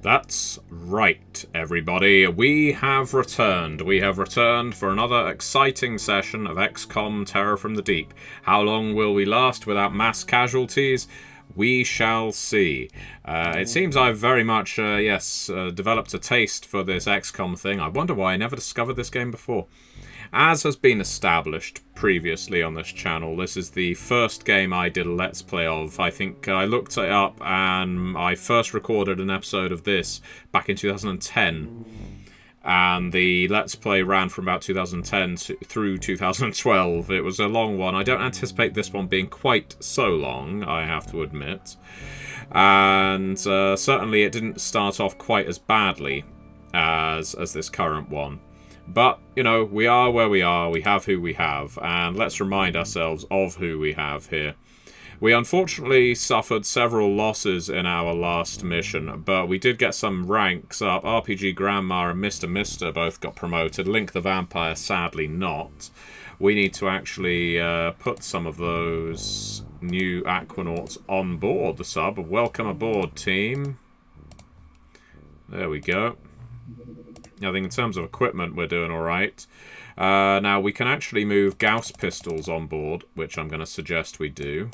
That's right, everybody. We have returned. We have returned for another exciting session of XCOM Terror from the Deep. How long will we last without mass casualties? We shall see. It seems I've very much, developed a taste for this XCOM thing. I wonder why I never discovered this game before. As has been established previously on this channel, this is the first game I did a Let's Play of. I think I looked it up and I first recorded an episode of this back in 2010. And the Let's Play ran from about 2010 through 2012. It was a long one. I don't anticipate this one being quite so long, I have to admit. And certainly it didn't start off quite as badly as this current one. But, you know, we are where we are, we have who we have, and let's remind ourselves of who we have here. We unfortunately suffered several losses in our last mission, but we did get some ranks up. RPG Grandma and Mr. Mister both got promoted. Link the Vampire, sadly not. We need to actually put some of those new Aquanauts on board the sub. Welcome aboard, team. There we go. I think in terms of equipment, we're doing alright. Now, we can actually move Gauss pistols on board, which I'm going to suggest we do.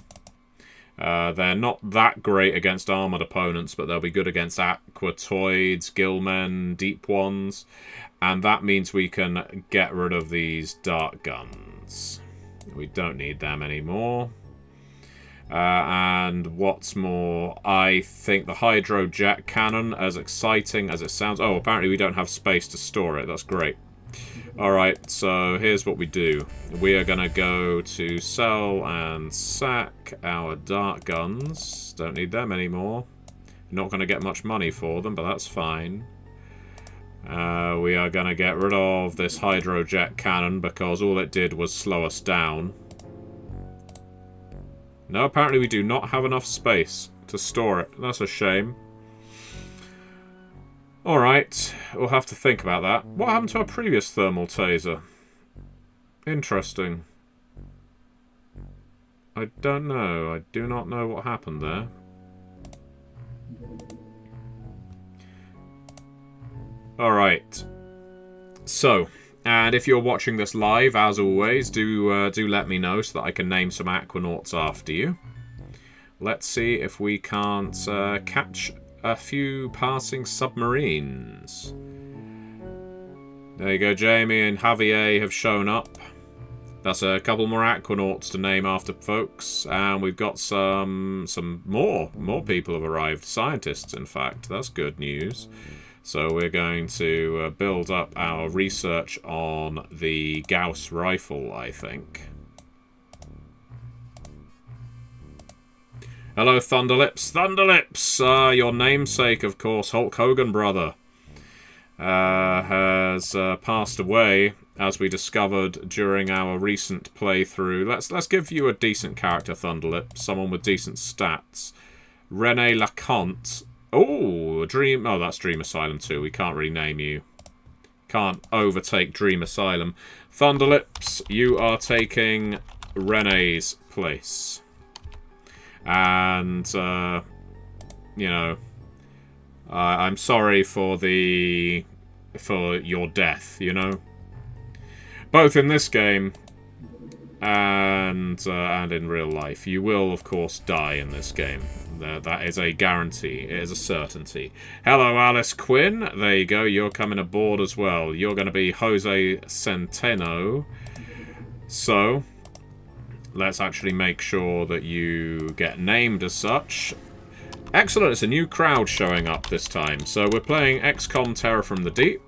They're not that great against armoured opponents, but they'll be good against Aquatoids, Gillmen, Deep Ones. And that means we can get rid of these dart guns. We don't need them anymore. And what's more, I think the hydrojet cannon, as exciting as it sounds... Oh, apparently we don't have space to store it. That's great. Alright, so here's what we do. We are going to go to sell and sack our dart guns. Don't need them anymore. Not going to get much money for them, but that's fine. We are going to get rid of this hydrojet cannon because all it did was slow us down. No, apparently we do not have enough space to store it. That's a shame. Alright, we'll have to think about that. What happened to our previous thermal taser? Interesting. I don't know. I do not know what happened there. Alright. So... And if you're watching this live, as always, do let me know so that I can name some Aquanauts after you. Let's see if we can't catch a few passing submarines. There you go, Jamie and Javier have shown up. That's a couple more Aquanauts to name after folks. And we've got some more people have arrived. Scientists, in fact. That's good news. So we're going to build up our research on the Gauss rifle, I think. Hello, Thunderlips. Thunderlips! Your namesake, of course, Hulk Hogan brother, has passed away, as we discovered during our recent playthrough. Let's give you a decent character, Thunderlips. Someone with decent stats. René Laconte. Oh, Dream... Oh, that's Dream Asylum 2. We can't really name you. Can't overtake Dream Asylum. Thunderlips, you are taking Renee's place. And, you know... I'm sorry for your death, you know? Both in this game and in real life. You will, of course, die in this game. That is a guarantee. It is a certainty. Hello, Alice Quinn. There you go. You're coming aboard as well. You're going to be Jose Centeno. So, let's actually make sure that you get named as such. Excellent. It's a new crowd showing up this time. So, we're playing XCOM Terror from the Deep.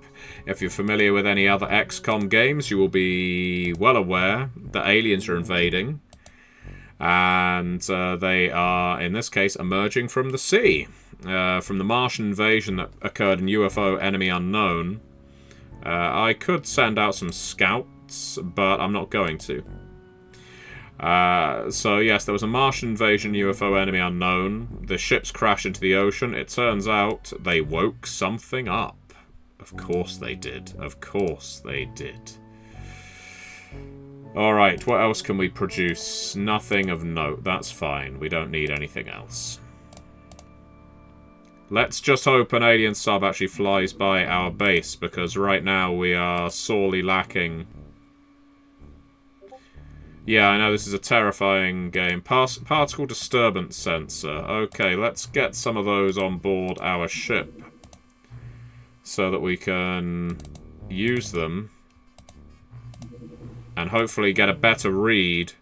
If you're familiar with any other XCOM games, you will be well aware that aliens are invading. And they are, in this case, emerging from the sea. From the Martian invasion that occurred in UFO Enemy Unknown. I could send out some scouts, but I'm not going to. So, yes, there was a Martian invasion, UFO Enemy Unknown. The ships crashed into the ocean. It turns out they woke something up. Of course they did. Of course they did. Alright, what else can we produce? Nothing of note. That's fine. We don't need anything else. Let's just hope an alien sub actually flies by our base, because right now we are sorely lacking. Yeah, I know this is a terrifying game. Particle disturbance sensor. Okay, let's get some of those on board our ship so that we can use them and hopefully get a better read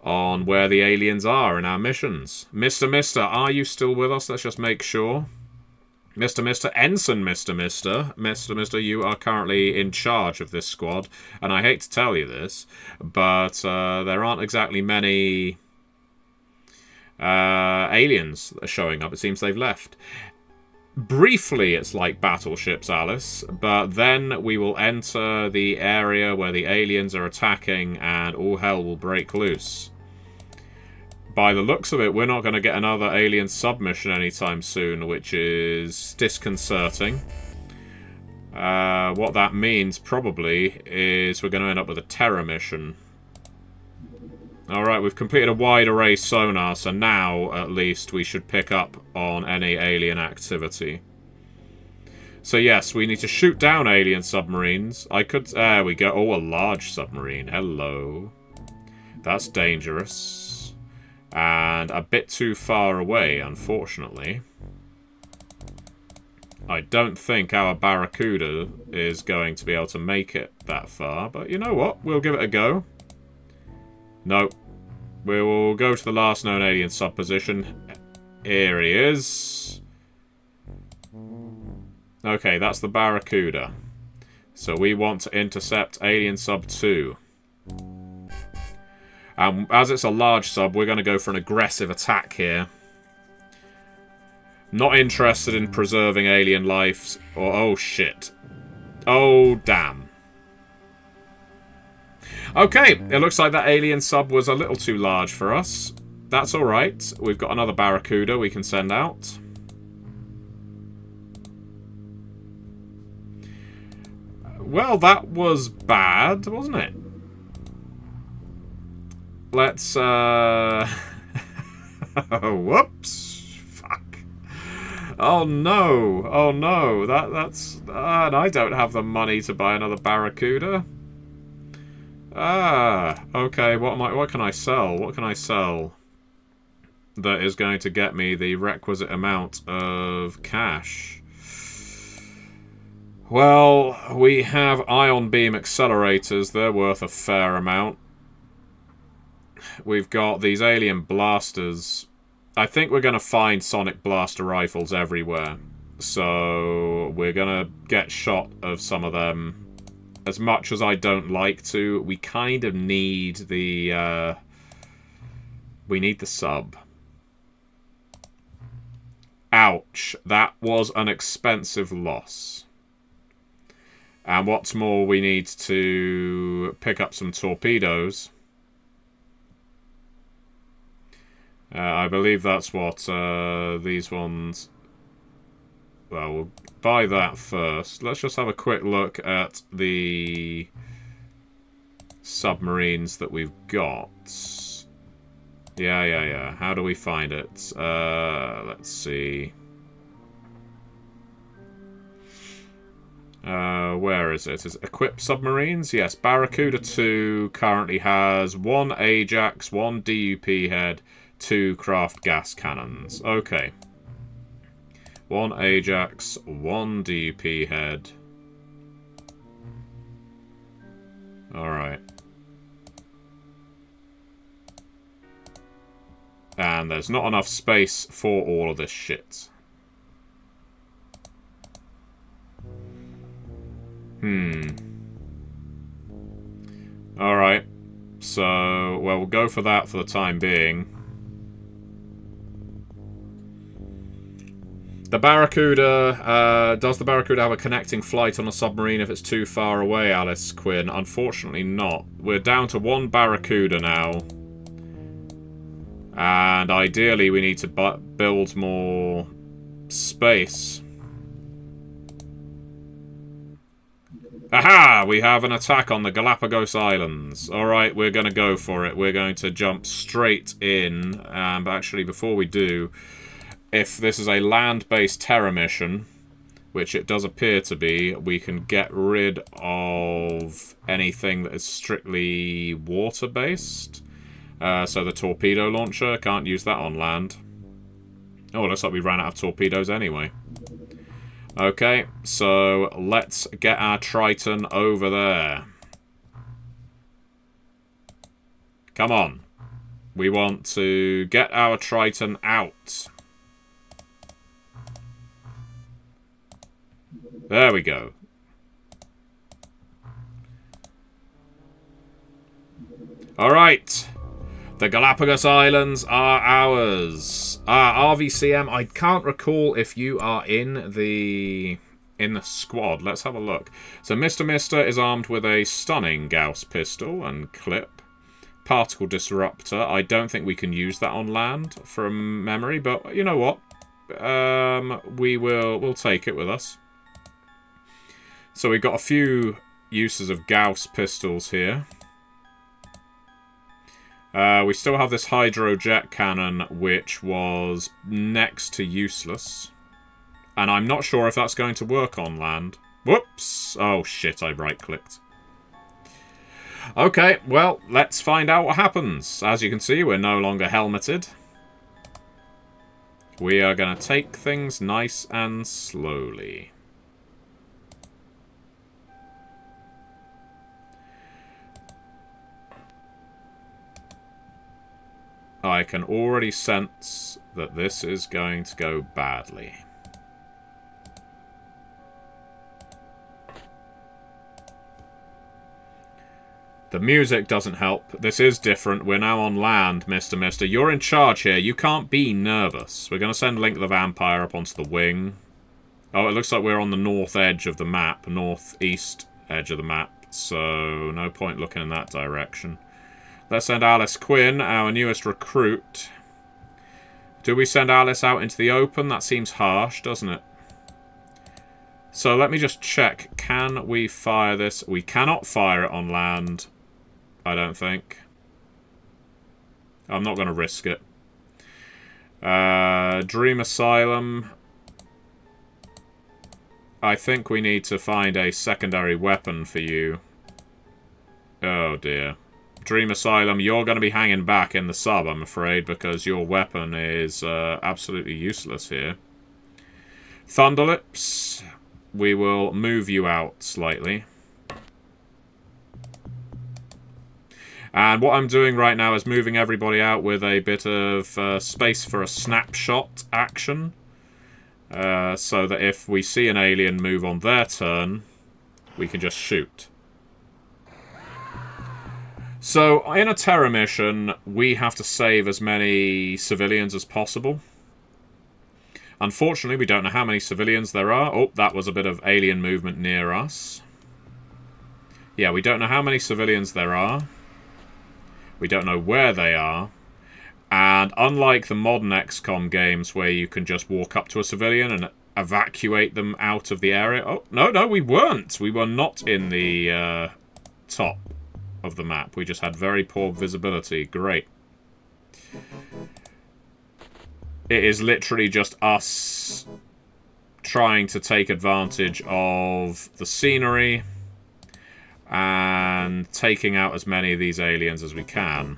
on where the aliens are in our missions. Mister, are you still with us? Let's just make sure. Mister, Ensign Mister, you are currently in charge of this squad, and I hate to tell you this, but there aren't exactly many aliens that are showing up. It seems they've left. Briefly, it's like battleships, Alice, but then we will enter the area where the aliens are attacking, and all hell will break loose. By the looks of it, we're not going to get another alien submission anytime soon, which is disconcerting. What that means, probably, is we're going to end up with a terror mission. Alright, we've completed a wide array sonar, so now, at least, we should pick up on any alien activity. So yes, we need to shoot down alien submarines. There we go. Oh, a large submarine. Hello. That's dangerous. And a bit too far away, unfortunately. I don't think our Barracuda is going to be able to make it that far. But you know what? We'll give it a go. No. We will go to the last known alien sub position. Here he is. Okay, that's the Barracuda. So we want to intercept alien sub 2. As it's a large sub, we're going to go for an aggressive attack here. Not interested in preserving alien lives. Or, oh, shit. Oh, damn. Okay, it looks like that alien sub was a little too large for us. That's alright. We've got another Barracuda we can send out. Well, that was bad, wasn't it? Let's, whoops. Fuck. Oh, no. Oh, no. That's... and I don't have the money to buy another Barracuda. Okay. What can I sell? What can I sell that is going to get me the requisite amount of cash? Well, we have ion beam accelerators. They're worth a fair amount. We've got these alien blasters. I think we're going to find sonic blaster rifles everywhere. So we're going to get shot of some of them. As much as I don't like to, we kind of need the... we need the sub. Ouch. That was an expensive loss. And what's more, we need to pick up some torpedoes. I believe that's what these ones... Well, we'll buy that first. Let's just have a quick look at the submarines that we've got. Yeah. How do we find it? Let's see. Where is it? Is it equipped submarines? Yes, Barracuda 2 currently has 1 Ajax, 1 DUP head, 2 craft gas cannons. Okay. 1 Ajax, 1 DUP head. Alright. And there's not enough space for all of this shit. Alright. So, well, we'll go for that for the time being. The Barracuda, does the Barracuda have a connecting flight on a submarine if it's too far away, Alice Quinn? Unfortunately not. We're down to 1 Barracuda now. And ideally we need to build more space. Aha! We have an attack on the Galapagos Islands. Alright, we're going to go for it. We're going to jump straight in. But actually, before we do... if this is a land-based Terra mission, which it does appear to be, we can get rid of anything that is strictly water-based. So the torpedo launcher, can't use that on land. Oh, it looks like we ran out of torpedoes anyway. Okay, so let's get our Triton over there. Come on. We want to get our Triton out. There we go. Alright. The Galapagos Islands are ours. RVCM, I can't recall if you are in the squad. Let's have a look. So Mr. Mister is armed with a stunning Gauss pistol and clip. Particle disruptor. I don't think we can use that on land from memory, but you know what? We'll take it with us. So we've got a few uses of Gauss pistols here. We still have this hydrojet cannon, which was next to useless. And I'm not sure if that's going to work on land. Whoops! Oh shit, I right-clicked. Okay, well, let's find out what happens. As you can see, we're no longer helmeted. We are going to take things nice and slowly. I can already sense that this is going to go badly. The music doesn't help. This is different. We're now on land, Mr. Mister. You're in charge here. You can't be nervous. We're going to send Link the Vampire up onto the wing. Oh, it looks like we're on the north edge of the map. Northeast edge of the map. So, no point looking in that direction. Let's send Alice Quinn, our newest recruit. Do we send Alice out into the open? That seems harsh, doesn't it? So let me just check. Can we fire this? We cannot fire it on land, I don't think. I'm not going to risk it. Dream Asylum. I think we need to find a secondary weapon for you. Oh dear. Dream Asylum, you're going to be hanging back in the sub, I'm afraid, because your weapon is absolutely useless here. Thunderlips, we will move you out slightly. And what I'm doing right now is moving everybody out with a bit of space for a snapshot action. So that if we see an alien move on their turn, we can just shoot. So, in a Terra mission, we have to save as many civilians as possible. Unfortunately, we don't know how many civilians there are. Oh, that was a bit of alien movement near us. Yeah, we don't know how many civilians there are. We don't know where they are. And unlike the modern XCOM games where you can just walk up to a civilian and evacuate them out of the area. Oh, no, we weren't. We were not in the top of the map. We just had very poor visibility. Great. It is literally just us trying to take advantage of the scenery and taking out as many of these aliens as we can.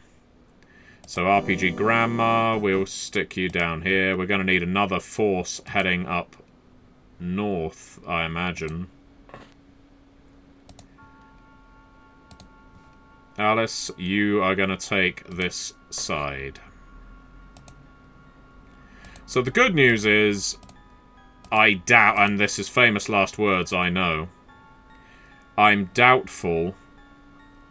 So RPG Grandma, we'll stick you down here. We're going to need another force heading up north, I imagine. Alice, you are going to take this side. So the good news is, I doubt, and this is famous last words, I know, I'm doubtful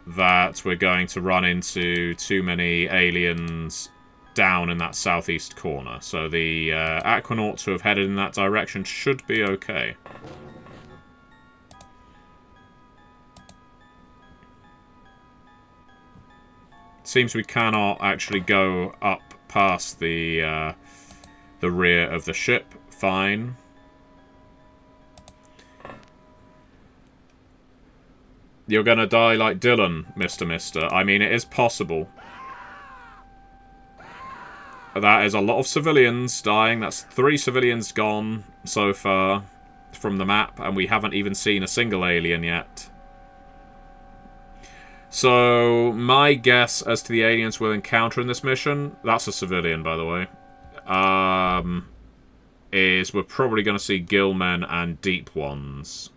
that we're going to run into too many aliens down in that southeast corner. So the Aquanauts who have headed in that direction should be okay. Seems we cannot actually go up past the rear of the ship. Fine. You're gonna die like Dylan, Mr. Mister. I mean, it is possible. That is a lot of civilians dying. That's 3 civilians gone so far from the map, and we haven't even seen a single alien yet. So, my guess as to the aliens we'll encounter in this mission, that's a civilian, by the way, is we're probably going to see gillmen and deep ones.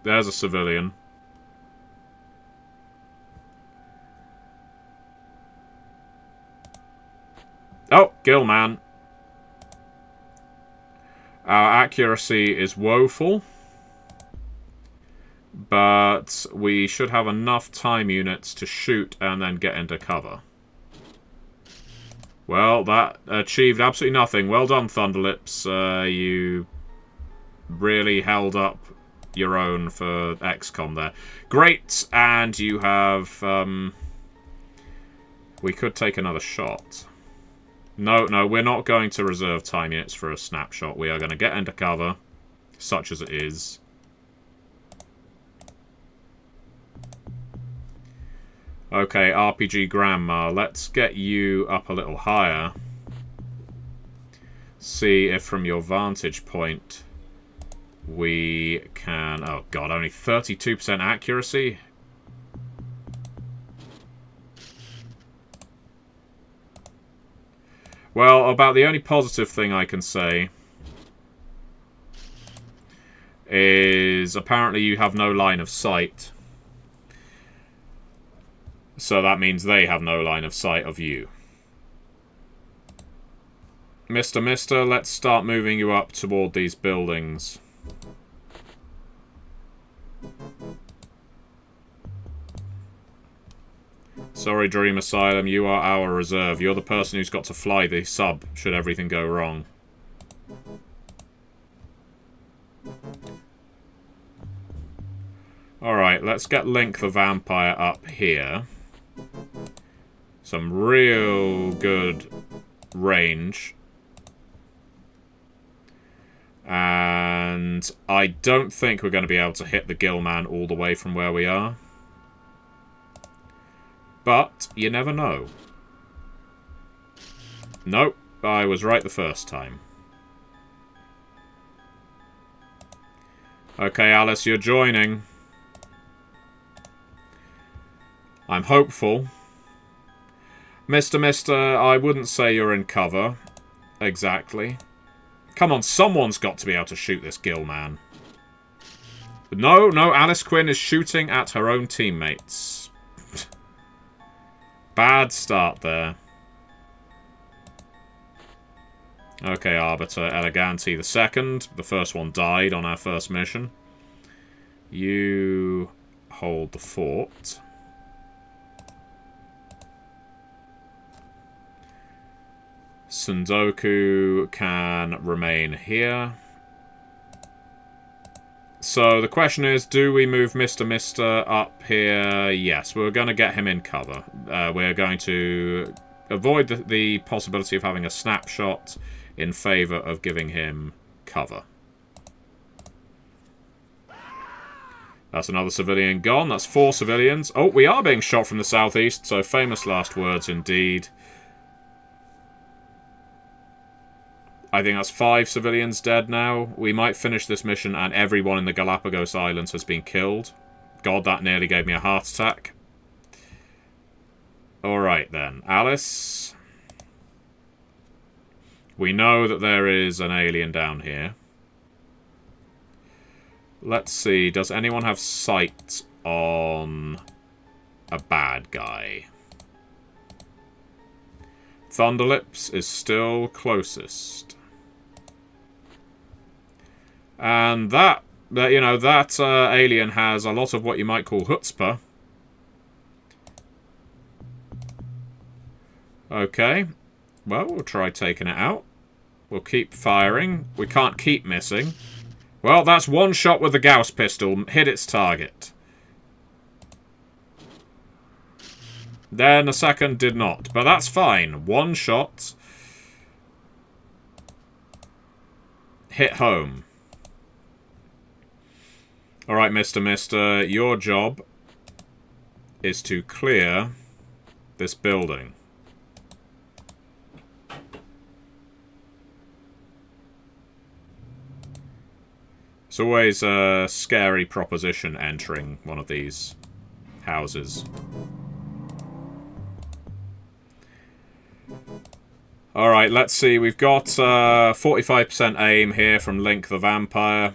There's a civilian. Oh, gillman. Our accuracy is woeful, but we should have enough time units to shoot and then get into cover. Well, that achieved absolutely nothing. Well done, Thunderlips. You really held up your own for XCOM there. Great, and you have... we could take another shot. No, we're not going to reserve time units for a snapshot. We are going to get into cover, such as it is. Okay, RPG Grandma, let's get you up a little higher. See if from your vantage point we can... Oh god, only 32% accuracy? Well, about the only positive thing I can say is apparently you have no line of sight. So that means they have no line of sight of you. Mister, let's start moving you up toward these buildings. Sorry, Dream Asylum, you are our reserve. You're the person who's got to fly the sub, should everything go wrong. Alright, let's get Link the Vampire up here. Some real good range. And I don't think we're going to be able to hit the Gillman all the way from where we are. But you never know. Nope, I was right the first time. Okay, Alice, you're joining. I'm hopeful. Mister, I wouldn't say you're in cover. Exactly. Come on, someone's got to be able to shoot this Gillman. No, Alice Quinn is shooting at her own teammates. Bad start there. Okay, Arbiter Eleganti the second. The first one died on our first mission. You hold the fort. Sundoku can remain here. So the question is, do we move Mister up here? Yes, we're going to get him in cover. We're going to avoid the possibility of having a snapshot in favour of giving him cover. That's another civilian gone. That's 4 civilians. Oh, we are being shot from the southeast, so famous last words indeed. I think that's 5 civilians dead now. We might finish this mission and everyone in the Galapagos Islands has been killed. God, that nearly gave me a heart attack. Alright then. Alice. We know that there is an alien down here. Let's see. Does anyone have sight on a bad guy? Thunderlips is still closest. And that alien has a lot of what you might call chutzpah. Okay. Well, we'll try taking it out. We'll keep firing. We can't keep missing. Well, that's one shot with the Gauss pistol. Hit its target. Then the second did not. But that's fine. One shot. Hit home. Alright, Mister, your job is to clear this building. It's always a scary proposition entering one of these houses. Alright, let's see. We've got 45% aim here from Link the Vampire.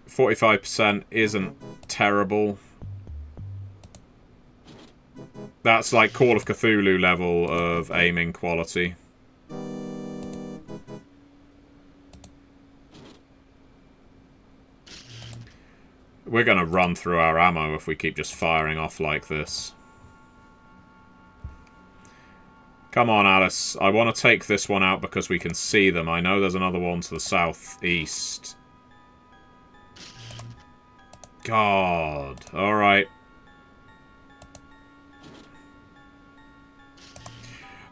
45% isn't terrible. That's like Call of Cthulhu level of aiming quality. We're going to run through our ammo if we keep just firing off like this. Come on, Alice. I want to take this one out because we can see them. I know there's another one to the southeast. God. Alright.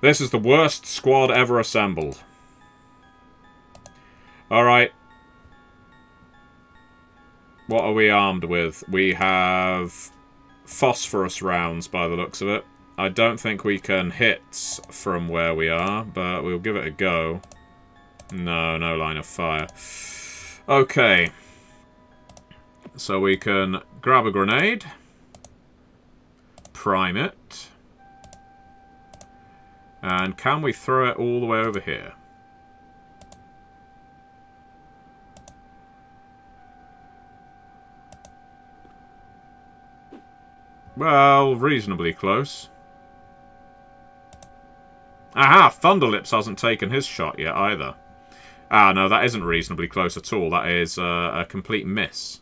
This is the worst squad ever assembled. Alright. What are we armed with? We have phosphorus rounds by the looks of it. I don't think we can hit from where we are, but we'll give it a go. No, no line of fire. Okay. So we can grab a grenade. Prime it. And can we throw it all the way over here? Well, reasonably close. Aha! Thunderlips hasn't taken his shot yet either. Ah, no, that isn't reasonably close at all. That is a complete miss.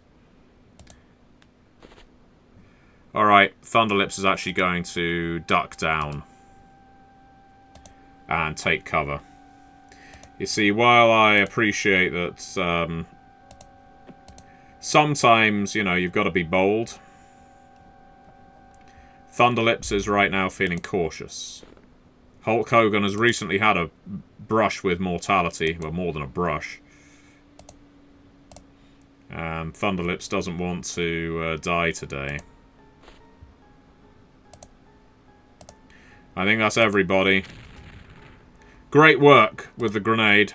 Alright, Thunderlips is actually going to duck down and take cover. You see, while I appreciate that sometimes, you know, you've got to be bold, Thunderlips is right now feeling cautious. Hulk Hogan has recently had a brush with mortality. Well, more than a brush. And Thunderlips doesn't want to die today. I think that's everybody. Great work with the grenade.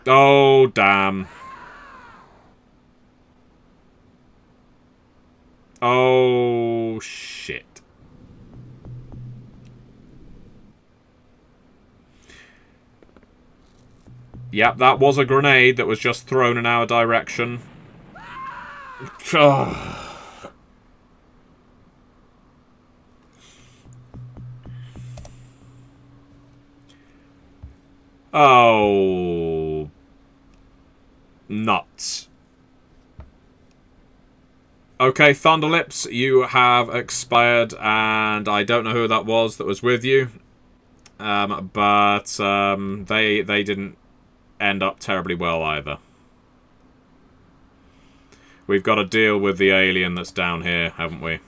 Oh, damn. Oh, shit. Yep, that was a grenade that was just thrown in our direction. Oh. Nuts. Okay, Thunderlips, you have expired, and I don't know who that was with you. But they didn't end up terribly well either. We've got to deal with the alien that's down here, haven't we?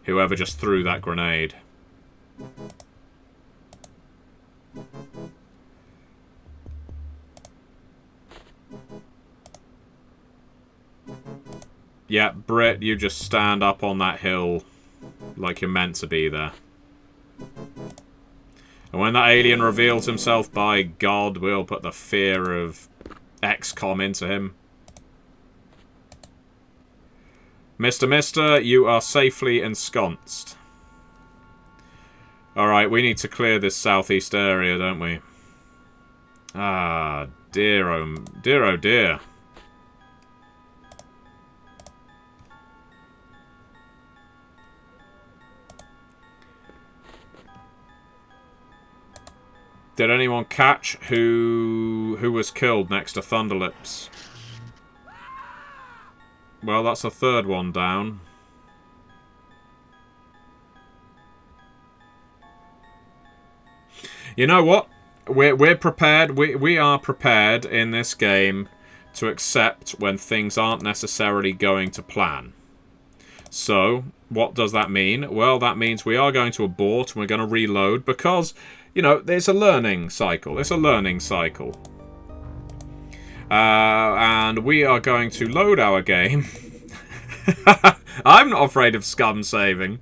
Whoever just threw that grenade. Yeah, Britt, you just stand up on that hill like you're meant to be there. And when that alien reveals himself, by God, we'll put the fear of XCOM into him. Mr. Mister, you are safely ensconced. Alright, we need to clear this southeast area, don't we? Ah, dear oh dear. Did anyone catch who was killed next to Thunderlips? Well, that's a third one down. You know what? We're prepared. We are prepared in this game to accept when things aren't necessarily going to plan. So, what does that mean? Well, that means we are going to abort and we're going to reload because, you know, there's a learning cycle. It's a learning cycle. And we are going to load our game. I'm not afraid of scum saving.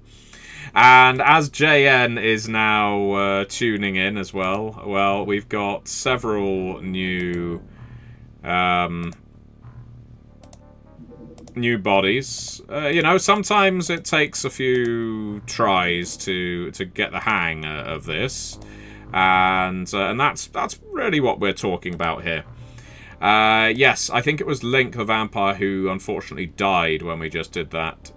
And as JN is now tuning in as well, well, we've got several new new bodies. You know, sometimes it takes a few tries to get the hang of this, and that's really what we're talking about here. Yes, I think it was Link the Vampire who unfortunately died when we just did that.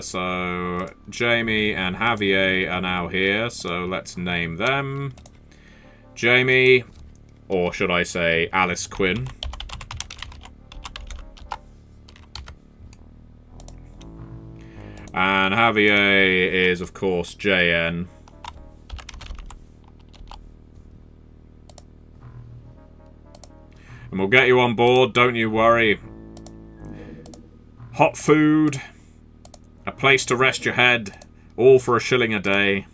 So Jamie and Javier are now here, so let's name them. Jamie, or should I say Alice Quinn. And Javier is, of course, JN. And we'll get you on board, don't you worry. Hot food, a place to rest your head, all for $1 a day.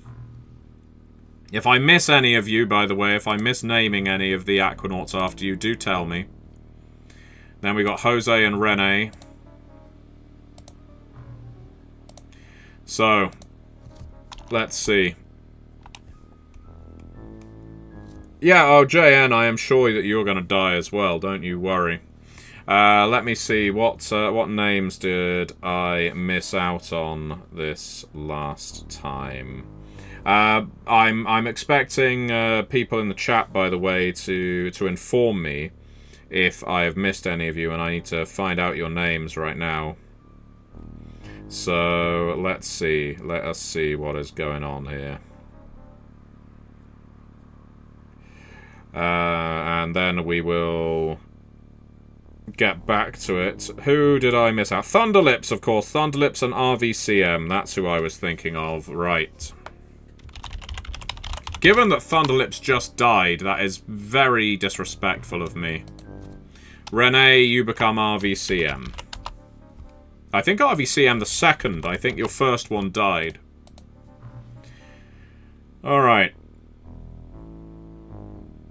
If I miss any of you, by the way, if I miss naming any of the Aquanauts after you, do tell me. Then we got Jose and Rene. So, let's see. Yeah, oh, JN, I am sure that you're going to die as well, don't you worry. Let me see, what names did I miss out on this last time? I'm expecting people in the chat, by the way, to inform me if I have missed any of you, and I need to find out your names right now. So, let's see. Let us see what is going on here. And then we will get back to it. Who did I miss out? Thunderlips, of course. Thunderlips and RVCM. That's who I was thinking of. Right. Given that Thunderlips just died, that is very disrespectful of me. Renee, you become RVCM. I think RVCM the second. I think your first one died. Alright.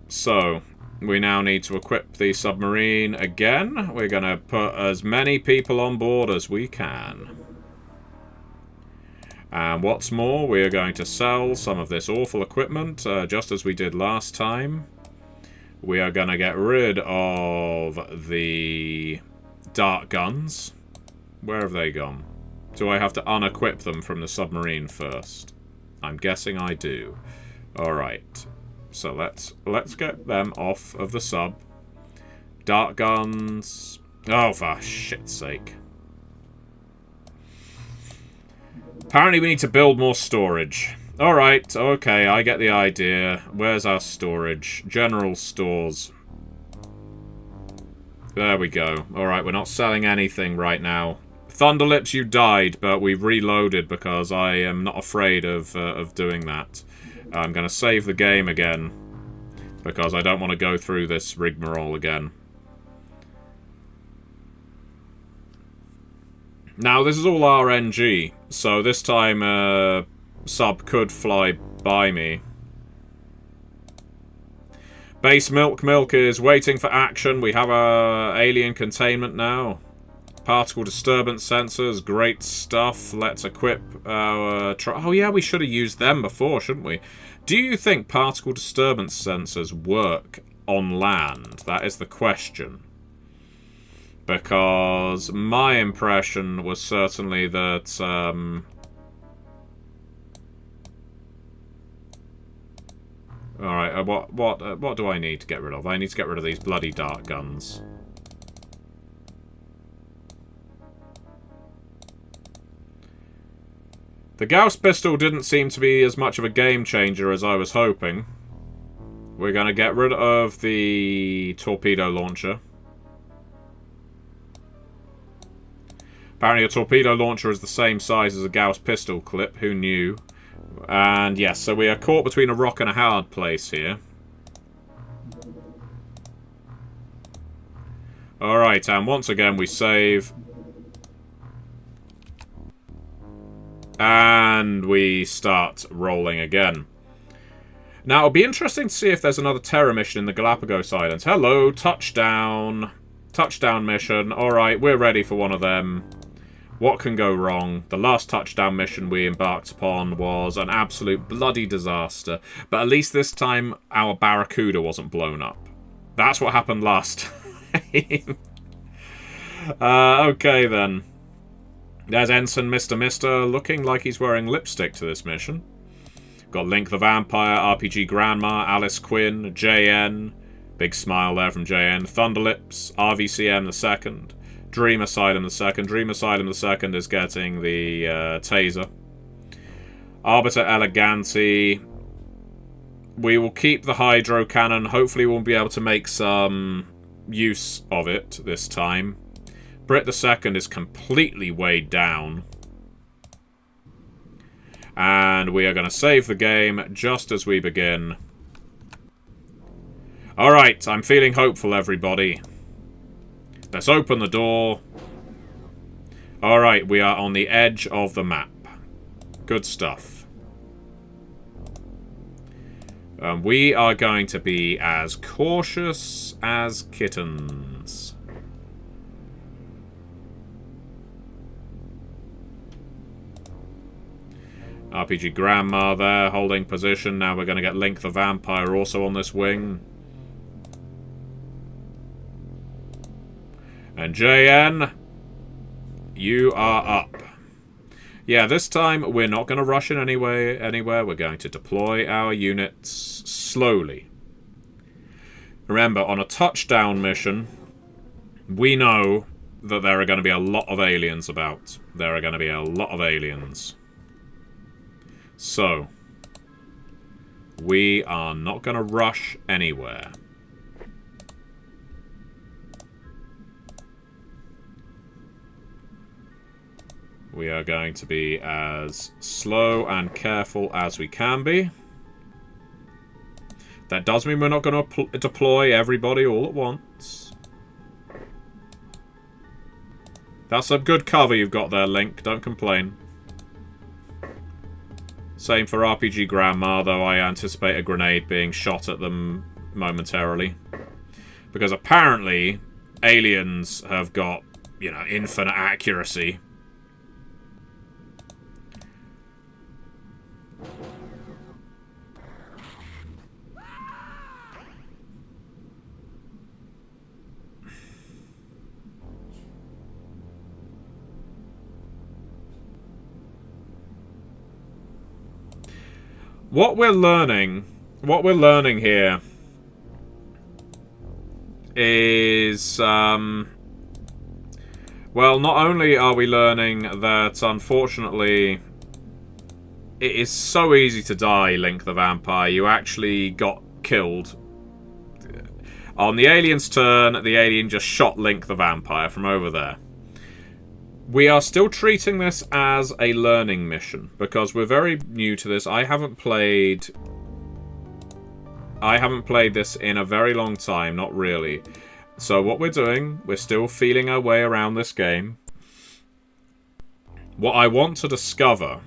So, we now need to equip the submarine again. We're going to put as many people on board as we can. And what's more, we are going to sell some of this awful equipment, just as we did last time. We are going to get rid of the dart guns. Where have they gone? Do I have to unequip them from the submarine first? I'm guessing I do. Alright. So let's get them off of the sub. Dart guns. Oh, for shit's sake. Apparently we need to build more storage. Alright, okay, I get the idea. Where's our storage? General stores. There we go. Alright, we're not selling anything right now. Thunderlips, you died, but we've reloaded because I am not afraid of doing that. I'm going to save the game again because I don't want to go through this rigmarole again. Now, this is all RNG, so this time sub could fly by me. Base Milk is waiting for action. We have a alien containment now. Particle disturbance sensors, great stuff. Let's equip our... oh yeah, we should have used them before, shouldn't we? Do you think particle disturbance sensors work on land? That is the question. Because my impression was certainly that... Alright, what do I need to get rid of? I need to get rid of these bloody dart guns. The Gauss pistol didn't seem to be as much of a game changer as I was hoping. We're going to get rid of the torpedo launcher. Apparently a torpedo launcher is the same size as a Gauss pistol clip. Who knew? And yes, so we are caught between a rock and a hard place here. Alright, and once again we save. And we start rolling again. Now, it'll be interesting to see if there's another Terror mission in the Galapagos Islands. Hello, touchdown. Touchdown mission. Alright, we're ready for one of them. What can go wrong? The last touchdown mission we embarked upon was an absolute bloody disaster. But at least this time, our Barracuda wasn't blown up. That's what happened last time. Okay, then. There's Ensign Mr. Mister, looking like he's wearing lipstick to this mission. Got Link the Vampire, RPG Grandma, Alice Quinn, JN. Big smile there from JN. Thunderlips, RVCM the second. Dream Asylum the second. Dream Asylum the second is getting the taser. Arbiter Eleganti. We will keep the Hydro Cannon. Hopefully we'll be able to make some use of it this time. Brit the second is completely weighed down. And we are going to save the game just as we begin. Alright, I'm feeling hopeful, everybody. Let's open the door. Alright, we are on the edge of the map. Good stuff. We are going to be as cautious as kittens. RPG Grandma there, holding position. Now we're going to get Link the Vampire also on this wing. And JN, you are up. Yeah, this time we're not going to rush in anywhere. We're going to deploy our units slowly. Remember, on a touchdown mission, we know that there are going to be a lot of aliens about. There are going to be a lot of aliens. So, we are not going to rush anywhere. We are going to be as slow and careful as we can be. That does mean we're not going to deploy everybody all at once. That's some good cover you've got there, Link. Don't complain. Same for RPG Grandma, though I anticipate a grenade being shot at them momentarily. Because apparently, aliens have got, you know, infinite accuracy. What we're learning here is, well, not only are we learning that, unfortunately, it is so easy to die, Link the Vampire. You actually got killed. On the alien's turn, the alien just shot Link the Vampire from over there. We are still treating this as a learning mission, because we're very new to this. I haven't played this in a very long time, not really. So what we're doing, we're still feeling our way around this game. What I want to discover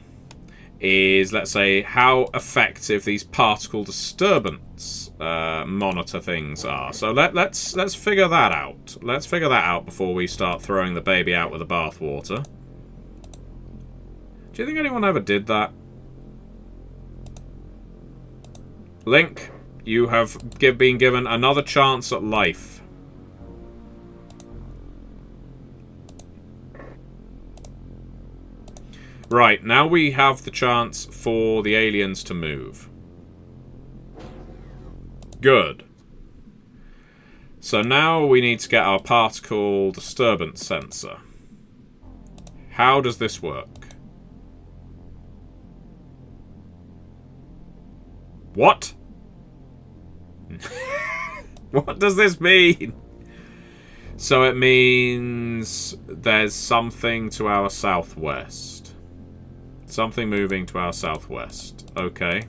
is, let's say, how effective these particle disturbance monitor things are. So let's figure that out. Let's figure that out before we start throwing the baby out with the bathwater. Do you think anyone ever did that? Link, you have been given another chance at life. Right, now we have the chance for the aliens to move. Good. So now we need to get our particle disturbance sensor. How does this work? What? What does this mean? So it means there's something to our southwest. Something moving to our southwest. Okay.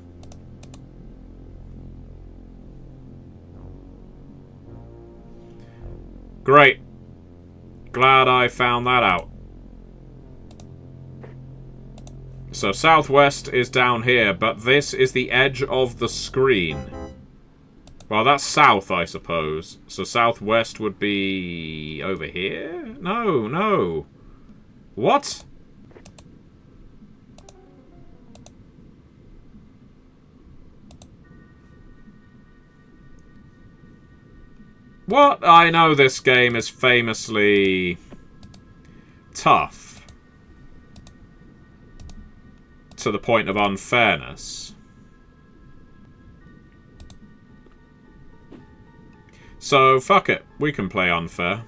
Great. Glad I found that out. So southwest is down here, but this is the edge of the screen. Well, that's south, I suppose. So southwest would be over here? No, no. What? What? I know this game is famously tough to the point of unfairness. So, fuck it. We can play unfair.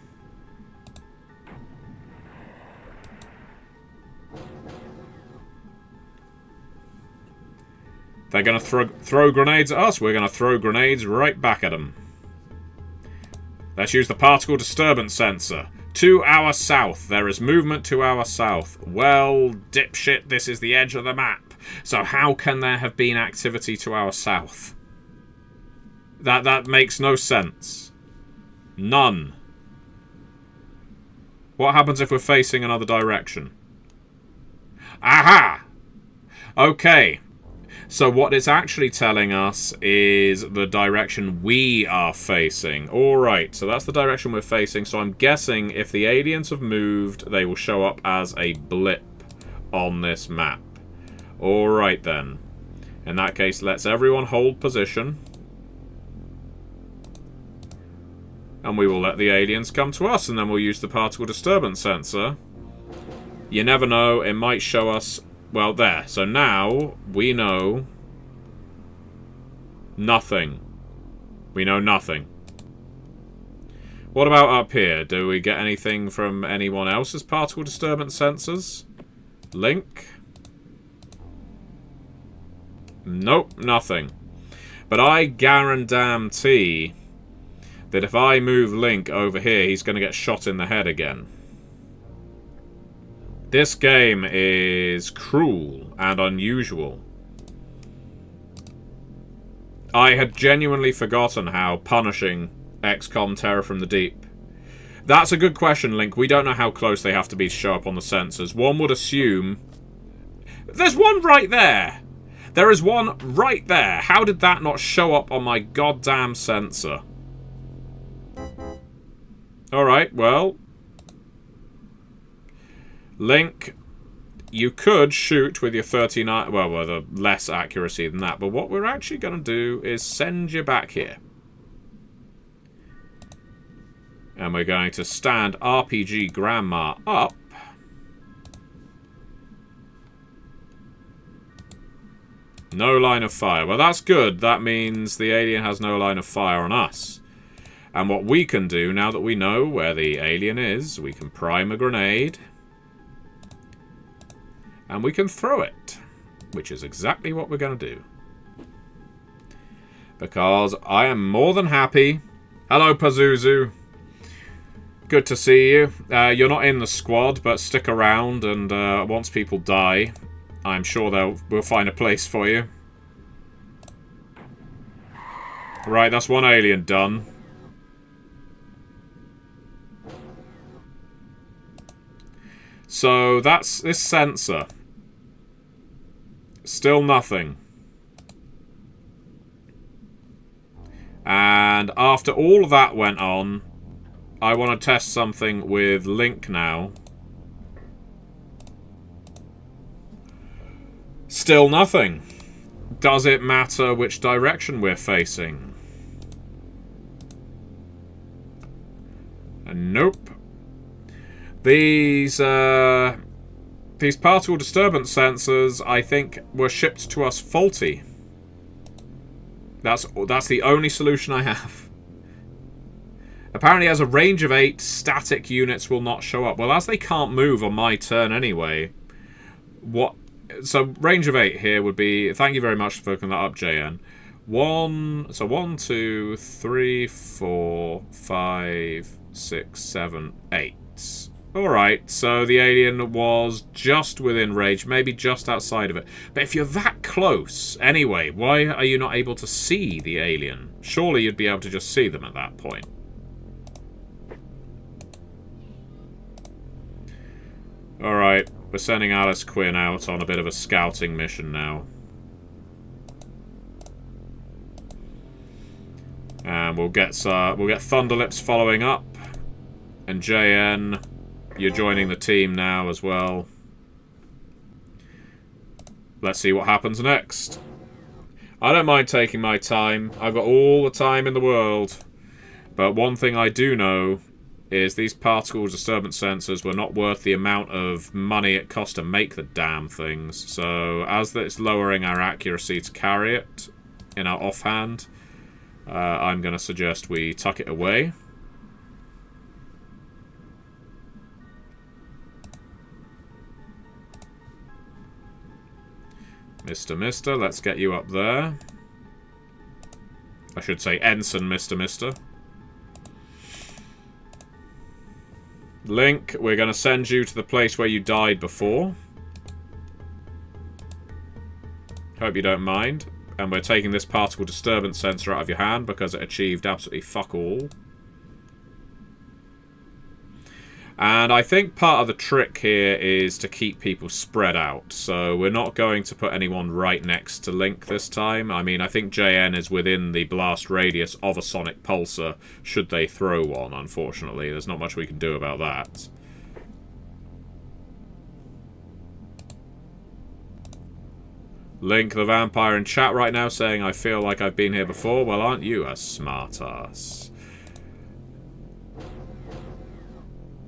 They're going to throw grenades at us. We're going to throw grenades right back at them. Let's use the particle disturbance sensor. To our south. There is movement to our south. Well, dipshit, this is the edge of the map. So how can there have been activity to our south? That makes no sense. None. What happens if we're facing another direction? Aha! Okay. So what it's actually telling us is the direction we are facing. Alright, so that's the direction we're facing. So I'm guessing if the aliens have moved, they will show up as a blip on this map. Alright then. In that case, let's everyone hold position. And we will let the aliens come to us, and then we'll use the particle disturbance sensor. You never know, it might show us... Well, there. So now, we know... nothing. We know nothing. What about up here? Do we get anything from anyone else's particle disturbance sensors? Link? Nope, nothing. But I guarantee that if I move Link over here, he's going to get shot in the head again. This game is cruel and unusual. I had genuinely forgotten how punishing XCOM Terror from the Deep. That's a good question, Link. We don't know how close they have to be to show up on the sensors. One would assume... There's one right there! There is one right there! How did that not show up on my goddamn sensor? Alright, well... Link, you could shoot with your 39... Well, with a less accuracy than that. But what we're actually going to do is send you back here. And we're going to stand RPG Grandma up. No line of fire. Well, that's good. That means the alien has no line of fire on us. And what we can do, now that we know where the alien is, we can prime a grenade. And we can throw it, which is exactly what we're going to do. Because I am more than happy. Hello, Pazuzu. Good to see you. You're not in the squad, but stick around, and once people die, I'm sure we'll find a place for you. Right, that's one alien done. So that's this sensor. Still nothing. And after all of that went on, I want to test something with Link now. Still nothing. Does it matter which direction we're facing? Nope. These particle disturbance sensors, I think, were shipped to us faulty. That's the only solution I have. Apparently, as a range of 8, static units will not show up. Well, as they can't move on my turn anyway, what? So range of 8 here would be. Thank you very much for looking that up, JN. 1, 2, 3, 4, 5, 6, 7, 8. Alright, so the alien was just within range, maybe just outside of it. But if you're that close, anyway, why are you not able to see the alien? Surely you'd be able to just see them at that point. Alright, we're sending Alice Quinn out on a bit of a scouting mission now. And we'll get Thunderlips following up. And JN you're joining the team now as well. Let's see what happens next. I don't mind taking my time. I've got all the time in the world. But one thing I do know is these particle disturbance sensors were not worth the amount of money it cost to make the damn things. So as it's lowering our accuracy to carry it in our offhand, I'm going to suggest we tuck it away. Mister, let's get you up there. I should say Ensign, Mister. Link, we're going to send you to the place where you died before. Hope you don't mind. And we're taking this particle disturbance sensor out of your hand because it achieved absolutely fuck all. And I think part of the trick here is to keep people spread out. So we're not going to put anyone right next to Link this time. I mean, I think JN is within the blast radius of a sonic pulsar, should they throw one, unfortunately. There's not much we can do about that. Link the vampire in chat right now saying, I feel like I've been here before. Well, aren't you a smartass?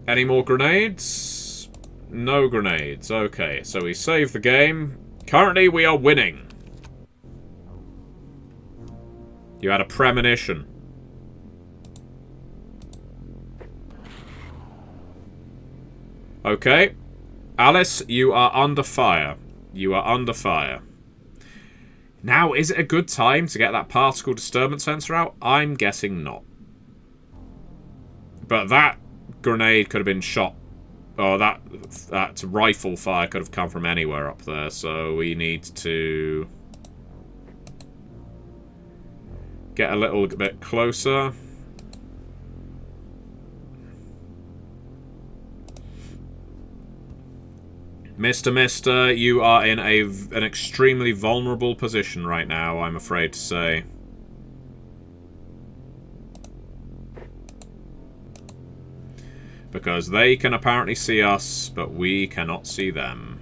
Any more grenades? No grenades. Okay, so we save the game. Currently, we are winning. You had a premonition. Okay. Alice, you are under fire. You are under fire. Now, is it a good time to get that particle disturbance sensor out? I'm guessing not. But that grenade could have been shot, or that rifle fire could have come from anywhere up there, so we need to get a little bit closer. Mister, you are in an extremely vulnerable position right now, I'm afraid to say. Because they can apparently see us, but we cannot see them.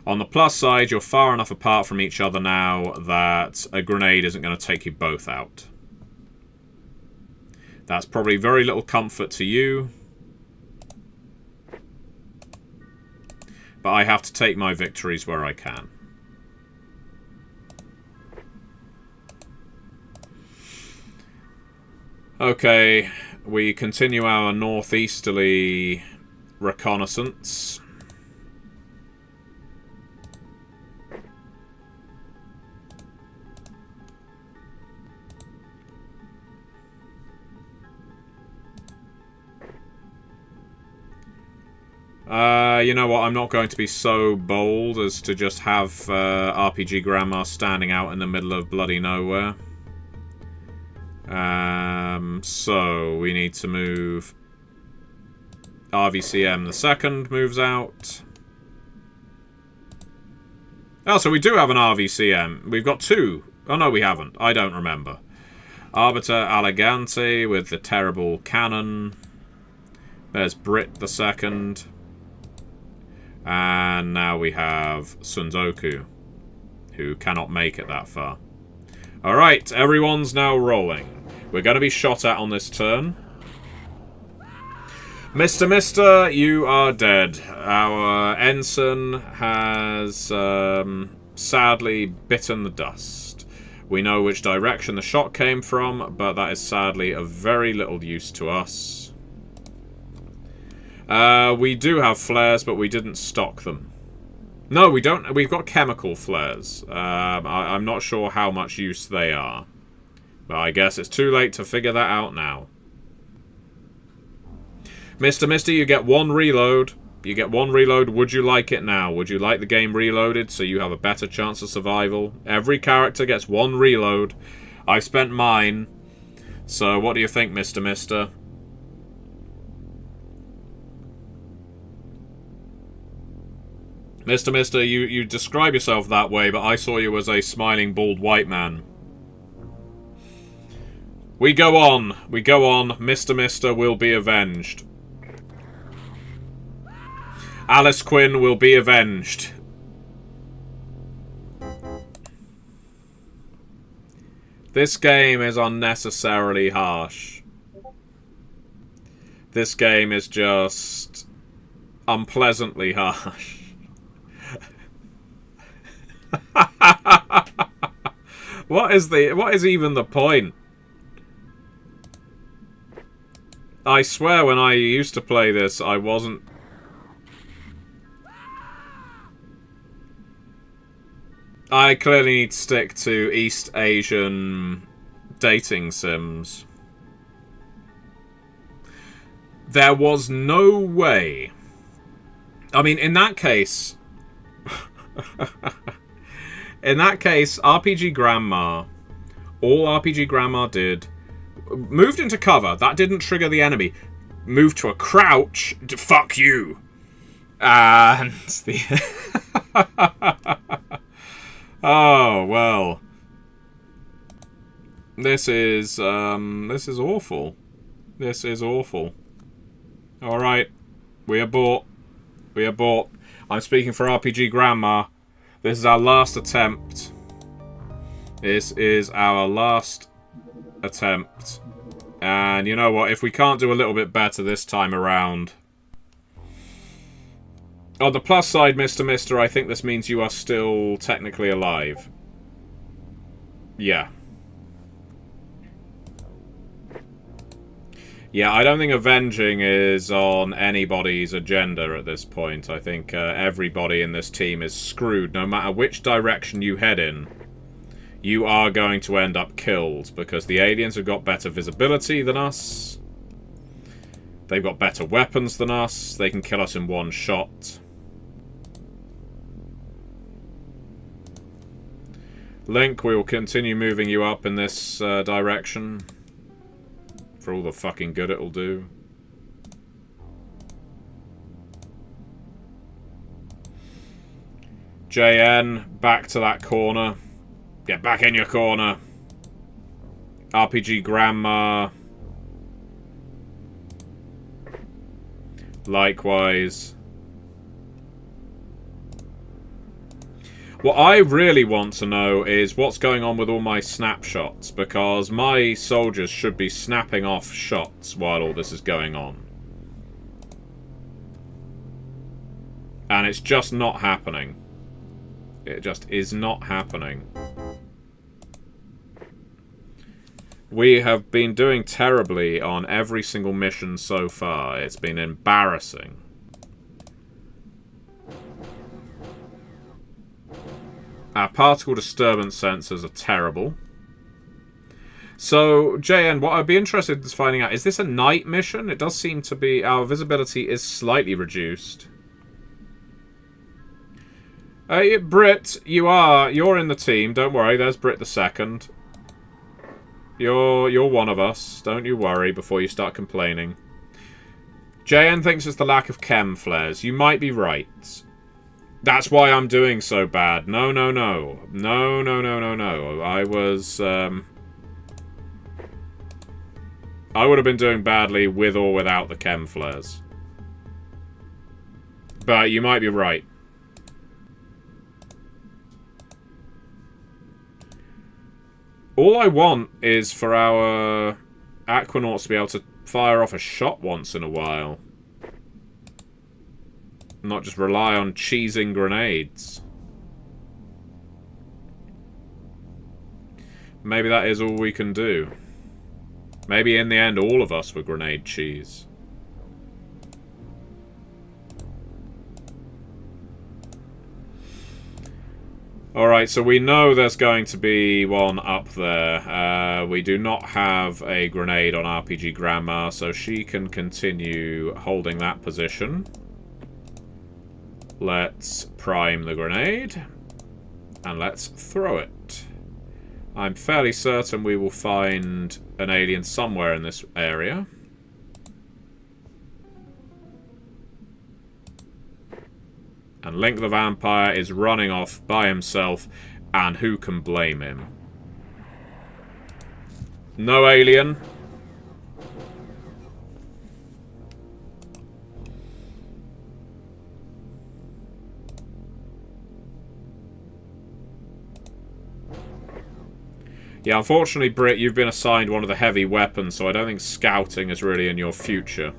On the plus side, you're far enough apart from each other now that a grenade isn't going to take you both out. That's probably very little comfort to you. But I have to take my victories where I can. Okay, we continue our northeasterly reconnaissance. You know what, I'm not going to be so bold as to just have RPG Grandma standing out in the middle of bloody nowhere. So we need to move. RVCM the second moves out. Oh, so we do have an RVCM. We've got two. Oh, no, we haven't. I don't remember. Arbiter Elegante with the terrible cannon. There's Brit the second. And now we have Sunzoku, who cannot make it that far. Alright, everyone's now rolling. We're going to be shot at on this turn. Mister, you are dead. Our ensign has sadly bitten the dust. We know which direction the shot came from, but that is sadly of very little use to us. We do have flares, but we didn't stock them. No, we don't. We've got chemical flares. I'm not sure how much use they are. But I guess it's too late to figure that out now. Mister, you get one reload. You get one reload. Would you like it now? Would you like the game reloaded so you have a better chance of survival? Every character gets one reload. I spent mine. So what do you think, Mister? Mister, you describe yourself that way, but I saw you as a smiling, bald white man. We go on. We go on. Mr. will be avenged. Alice Quinn will be avenged. This game is unnecessarily harsh. This game is just unpleasantly harsh. What is even the point? I swear when I used to play this, I wasn't... I clearly need to stick to East Asian dating sims. There was no way. I mean, in that case... in that case, RPG Grandma... All RPG Grandma did... Moved into cover. That didn't trigger the enemy. Moved to a crouch. Fuck you. And the... Oh, well. This is awful. This is awful. Alright. We abort. We abort. I'm speaking for RPG Grandma. This is our last attempt. This is our last attempt. And you know what? If we can't do a little bit better this time around... On the plus side, Mr. I think this means you are still technically alive. Yeah. Yeah, I don't think avenging is on anybody's agenda at this point. I think everybody in this team is screwed. No matter which direction you head in, you are going to end up killed. Because the aliens have got better visibility than us. They've got better weapons than us. They can kill us in one shot. Link, we will continue moving you up in this direction. For all the fucking good it'll do. JN, back to that corner. Get back in your corner. RPG Grandma. Likewise. What I really want to know is what's going on with all my snapshots, because my soldiers should be snapping off shots while all this is going on. And it's just not happening. It just is not happening. We have been doing terribly on every single mission so far. It's been embarrassing. Our particle disturbance sensors are terrible. So, JN, what I'd be interested in finding out, is this a night mission? It does seem to be... Our visibility is slightly reduced. Brit, you're in the team. Don't worry, there's Brit the second. You're one of us. Don't you worry before you start complaining. JN thinks it's the lack of chem flares. You might be right. That's why I'm doing so bad. No. I was, I would have been doing badly with or without the chem flares. But you might be right. All I want is for our Aquanauts to be able to fire off a shot once in a while. Not just rely on cheesing grenades. Maybe that is all we can do. Maybe in the end all of us were grenade cheese. Alright, so we know there's going to be one up there. We do not have a grenade on RPG Grandma, so she can continue holding that position. Let's prime the grenade. And let's throw it. I'm fairly certain we will find an alien somewhere in this area. And Link the Vampire is running off by himself, and who can blame him? No alien. Yeah, unfortunately, Britt, you've been assigned one of the heavy weapons, so I don't think scouting is really in your future.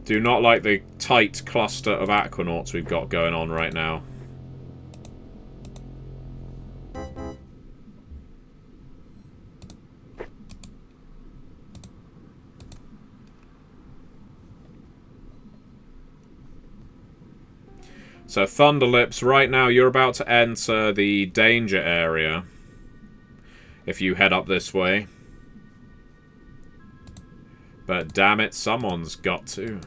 Do not like the tight cluster of aquanauts we've got going on right now. So, Thunderlips, right now you're about to enter the danger area. If you head up this way. But damn it, someone's got to.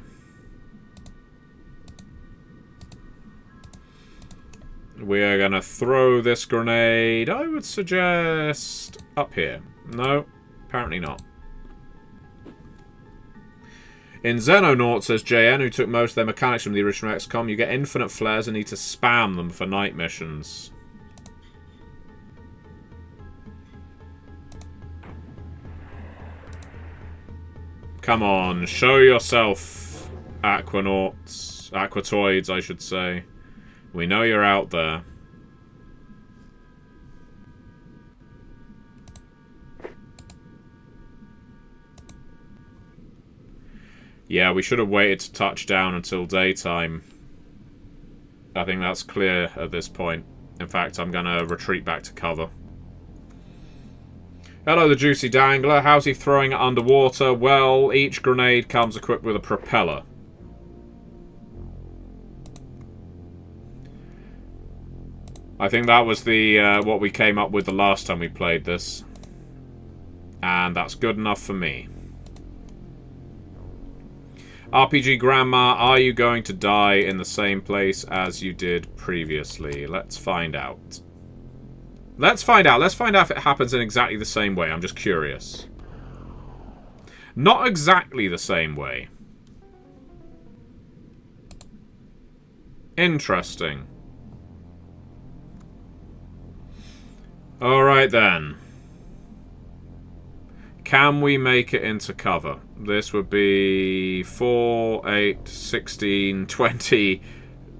We are going to throw this grenade, I would suggest, up here. No, apparently not. In Xenonaut, says JN, who took most of their mechanics from the original XCOM, you get infinite flares and need to spam them for night missions. Come on, show yourself, Aquanauts. Aquatoids, I should say. We know you're out there. Yeah, we should have waited to touch down until daytime. I think that's clear at this point. In fact, I'm going to retreat back to cover. Hello, the Juicy Dangler. How's he throwing it underwater? Well, each grenade comes equipped with a propeller. I think that was the what we came up with the last time we played this. And that's good enough for me. RPG Grandma, are you going to die in the same place as you did previously? Let's find out. Let's find out. Let's find out if it happens in exactly the same way. I'm just curious. Not exactly the same way. Interesting. Alright then. Can we make it into cover? This would be 4, 8, 16, 20.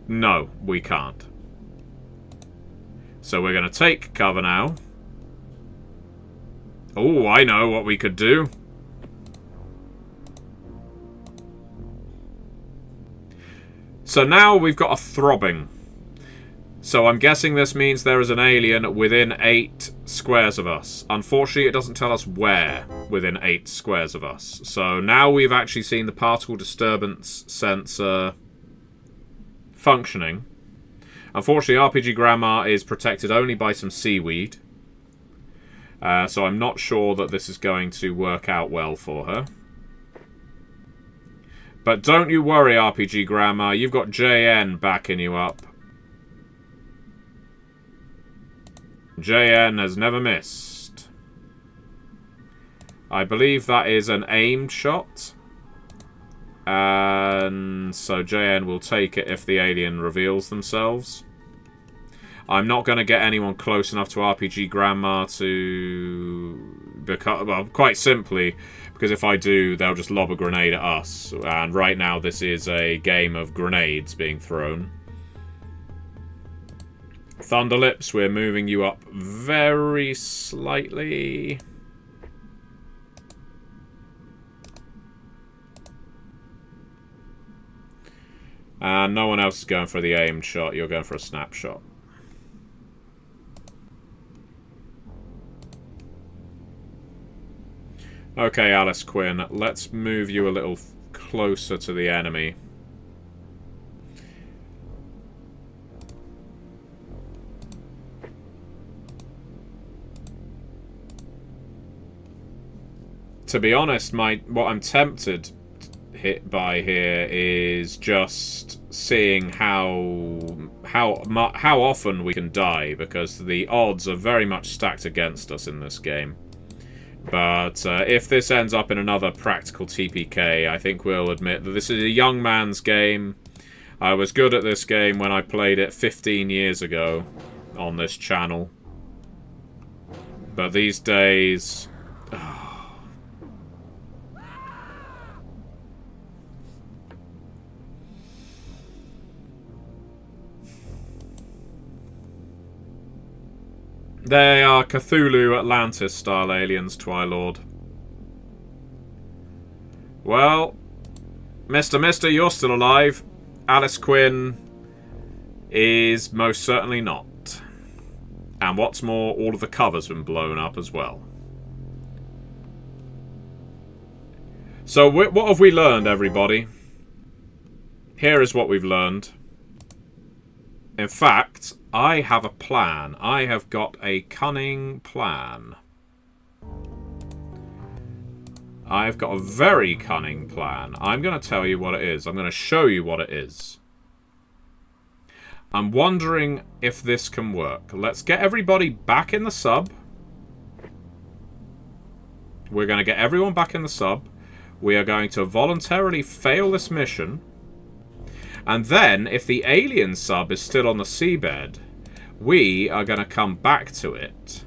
No, we can't. So we're going to take cover now. Oh, I know what we could do. So now we've got a throbbing. So I'm guessing this means there is an alien within 8 squares of us. Unfortunately, it doesn't tell us where within 8 squares of us. So now we've actually seen the particle disturbance sensor functioning. Unfortunately, RPG Grandma is protected only by some seaweed. So I'm not sure that this is going to work out well for her. But don't you worry, RPG Grandma. You've got JN backing you up. JN has never missed. I believe that is an aimed shot. And so JN will take it if the alien reveals themselves. I'm not going to get anyone close enough to RPG Grandma to... well, quite simply, because if I do, they'll just lob a grenade at us. And right now this is a game of grenades being thrown. Thunderlips, we're moving you up very slightly. And no one else is going for the aimed shot. You're going for a snapshot. Okay, Alice Quinn, let's move you a little closer to the enemy. To be honest, what I'm tempted by here is just seeing how often we can die, because the odds are very much stacked against us in this game. But if this ends up in another practical TPK, I think we'll admit that this is a young man's game. I was good at this game when I played it 15 years ago on this channel. But these days... They are Cthulhu Atlantis-style aliens, Twilord. Well, Mr. You're still alive. Alice Quinn is most certainly not. And what's more, all of the cover's been blown up as well. So, what have we learned, everybody? Here is what we've learned. In fact, I have a plan. I have got a cunning plan. I've got a very cunning plan. I'm going to tell you what it is. I'm going to show you what it is. I'm wondering if this can work. Let's get everybody back in the sub. We're going to get everyone back in the sub. We are going to voluntarily fail this mission. And then, if the alien sub is still on the seabed, we are going to come back to it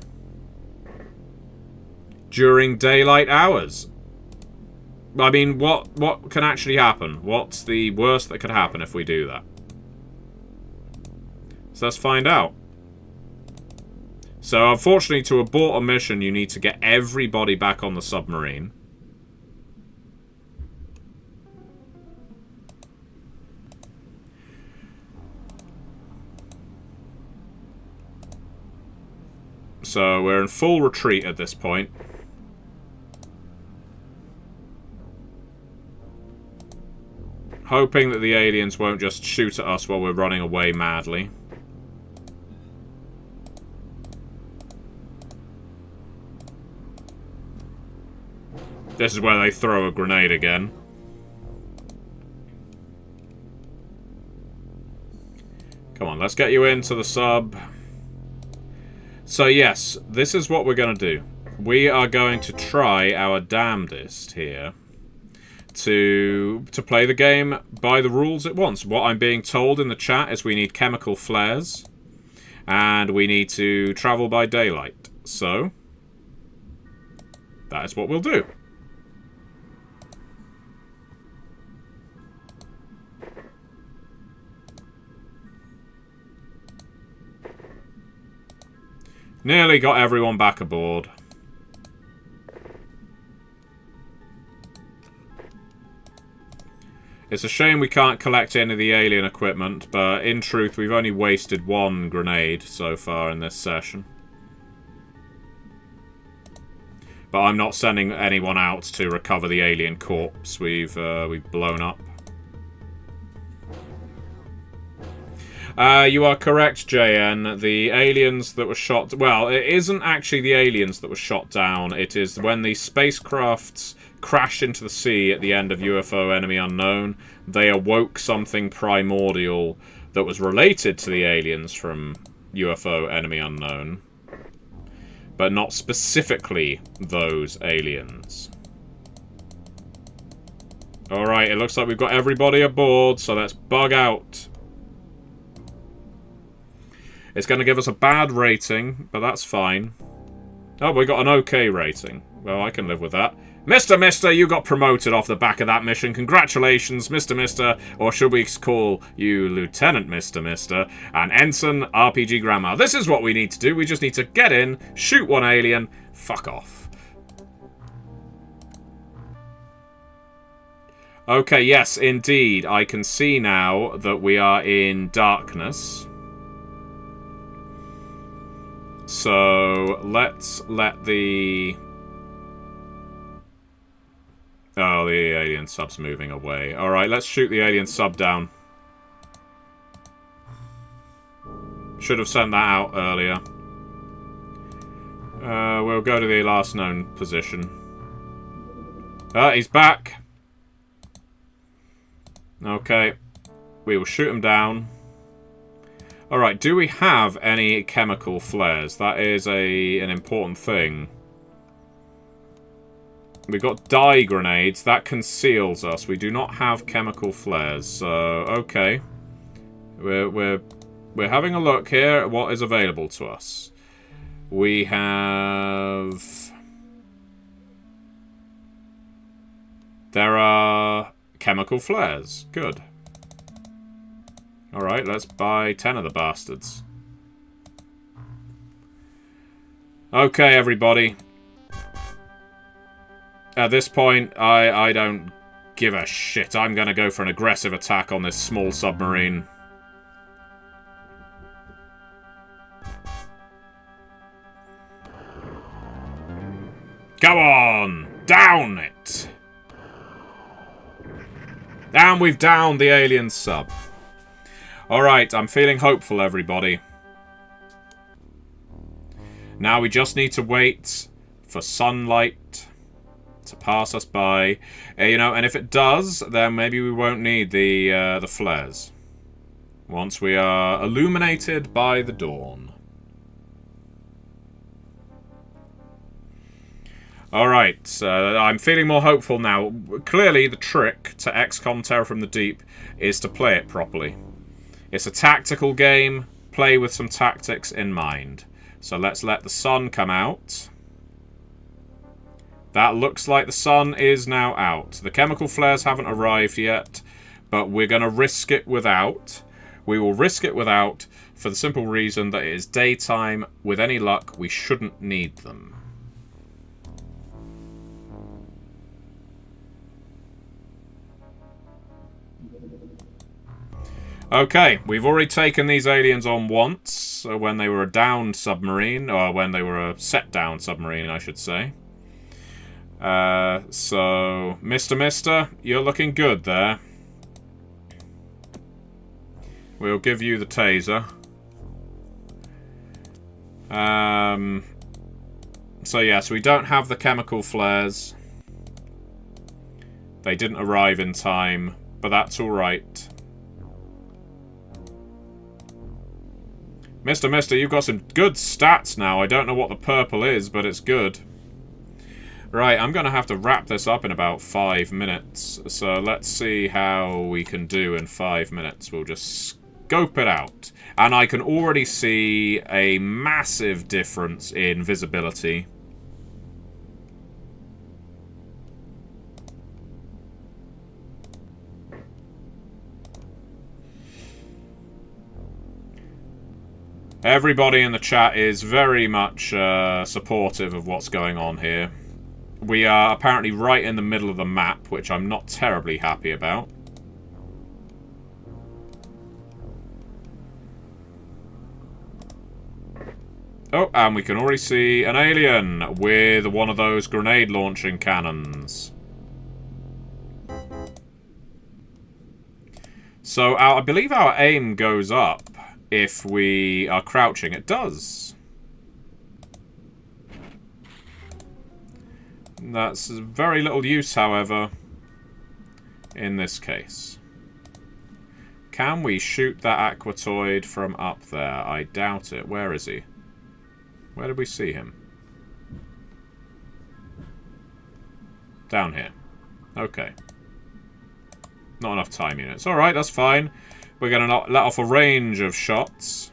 during daylight hours. I mean, what can actually happen? What's the worst that could happen if we do that? So let's find out. So, unfortunately, to abort a mission, you need to get everybody back on the submarine. So we're in full retreat at this point. Hoping that the aliens won't just shoot at us while we're running away madly. This is where they throw a grenade again. Come on, let's get you into the sub. So yes, this is what we're going to do. We are going to try our damnedest here to play the game by the rules it wants. What I'm being told in the chat is we need chemical flares and we need to travel by daylight. So that is what we'll do. Nearly got everyone back aboard. It's a shame we can't collect any of the alien equipment, but in truth we've only wasted one grenade so far in this session. But I'm not sending anyone out to recover the alien corpse we've blown up. You are correct, JN. The aliens that were shot... Well, it isn't actually the aliens that were shot down. It is when the spacecrafts crashed into the sea at the end of UFO Enemy Unknown. They awoke something primordial that was related to the aliens from UFO Enemy Unknown. But not specifically those aliens. Alright, it looks like we've got everybody aboard, so let's bug out. It's going to give us a bad rating, but that's fine. Oh, we got an okay rating. Well, I can live with that. Mister, you got promoted off the back of that mission. Congratulations, Mister, or should we call you Lieutenant Mister, and Ensign RPG Grammar. This is what we need to do. We just need to get in, shoot one alien, fuck off. Okay, yes, indeed. I can see now that we are in darkness. So, let's let the... Oh, the alien sub's moving away. Alright, let's shoot the alien sub down. Should have sent that out earlier. We'll go to the last known position. He's back. Okay. We will shoot him down. Alright, do we have any chemical flares? That is an important thing. We've got dye grenades. That conceals us. We do not have chemical flares. So, okay. We're having a look here at what is available to us. We have... There are chemical flares. Good. Alright, let's buy 10 of the bastards. Okay, everybody. At this point, I don't give a shit. I'm going to go for an aggressive attack on this small submarine. Go on! Down it! And we've downed the alien sub. Alright, I'm feeling hopeful, everybody. Now we just need to wait for sunlight to pass us by. You know, and if it does, then maybe we won't need the flares. Once we are illuminated by the dawn. Alright, I'm feeling more hopeful now. Clearly, the trick to XCOM Terror from the Deep is to play it properly. It's a tactical game. Play with some tactics in mind. So let's let the sun come out. That looks like the sun is now out. The chemical flares haven't arrived yet, but we're going to risk it without. We will risk it without for the simple reason that it is daytime. With any luck, we shouldn't need them. Okay, we've already taken these aliens on once, when they were a downed submarine, or when they were a set-down submarine, I should say. So, Mr. You're looking good there. We'll give you the taser. So yeah, so we don't have the chemical flares. They didn't arrive in time, but that's alright. Mr. You've got some good stats now. I don't know what the purple is, but it's good. Right, I'm going to have to wrap this up in about 5 minutes. So let's see how we can do in 5 minutes. We'll just scope it out. And I can already see a massive difference in visibility. Everybody in the chat is very much supportive of what's going on here. We are apparently right in the middle of the map, which I'm not terribly happy about. Oh, and we can already see an alien with one of those grenade launching cannons. So I believe our aim goes up if we are crouching. It does. That's very little use, however, in this case. Can we shoot that aquatoid from up there? I doubt it. Where is he? Where did we see him? Down here. Okay. Not enough time units. Alright, that's fine. We're going to let off a range of shots.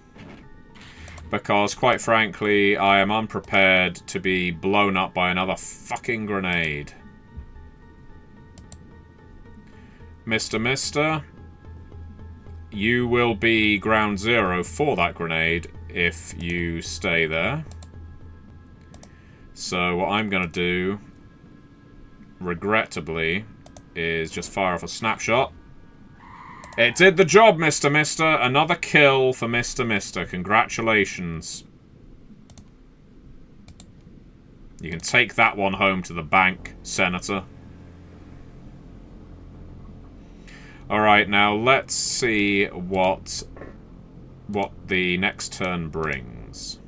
Because, quite frankly, I am unprepared to be blown up by another fucking grenade. Mr. You will be ground zero for that grenade if you stay there. So what I'm going to do, regrettably, is just fire off a snapshot. It did the job, Mr. Another kill for Mr. Congratulations. You can take that one home to the bank, Senator. Alright, now let's see what the next turn brings.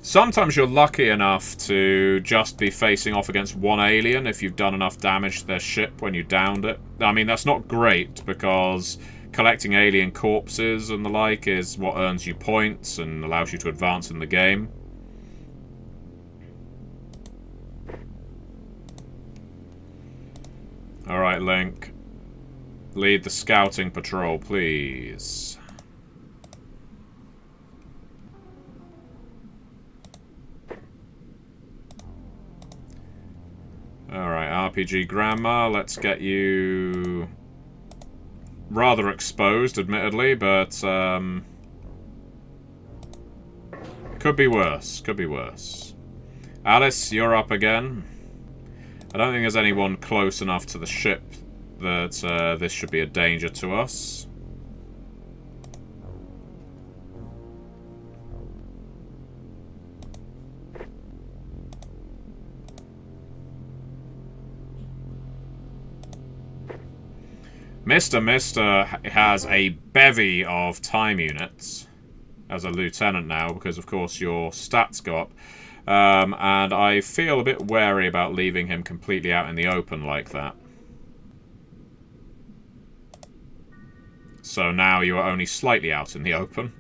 Sometimes you're lucky enough to just be facing off against one alien if you've done enough damage to their ship when you downed it. I mean, that's not great because collecting alien corpses and the like is what earns you points and allows you to advance in the game. Alright, Link. Lead the scouting patrol, please. Alright, RPG Grandma, let's get you rather exposed, admittedly, but could be worse, could be worse. Alice, you're up again. I don't think there's anyone close enough to the ship that this should be a danger to us. Mr. has a bevy of time units as a lieutenant now, because of course your stats go up. And I feel a bit wary about leaving him completely out in the open like that. So now you are only slightly out in the open.